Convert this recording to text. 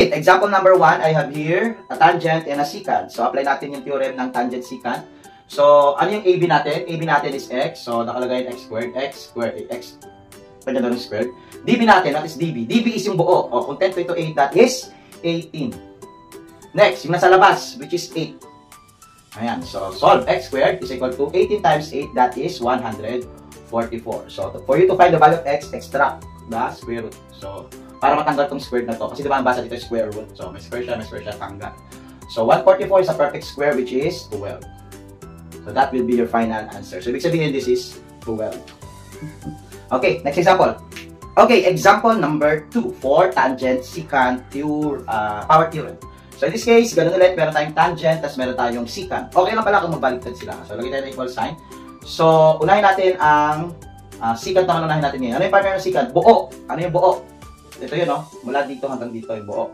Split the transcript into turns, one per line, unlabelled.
Okay, example number 1, I have here a tangent and a secant. So, apply natin yung theorem ng tangent secant. So, ano yung AB natin? AB natin is x. So, nakalagay x squared, x. Pwede na rin squared. DB natin, what is DB? DB is yung buo. O, kung 10 to 8, that is 18. Next, yung nasa labas, which is 8. Ayan, so solve x squared is equal to 18 times 8, that is 144. So, for you to find the value of x, extract the square root. So, para matanggal tong squared na to. Kasi diba ang basa dito square root. So, may square siya, tanggal. So, 144 is a perfect square, which is 12. So, that will be your final answer. So, ibig sabihin, this is 12. Okay, next example. Okay, example number 2 for tangent secant power theorem. So, in this case, ganun ulit, meron tayong tangent, tapos meron tayong secant. Okay lang pala kung magbaligtad sila. So, lagay tayo ng equal sign. So, unahin natin ang secant naman unahin natin ngayon. Ano yung partner ng secant? Buo. Ano yung buo? Ito yun, no? Mula dito hanggang dito yung buo.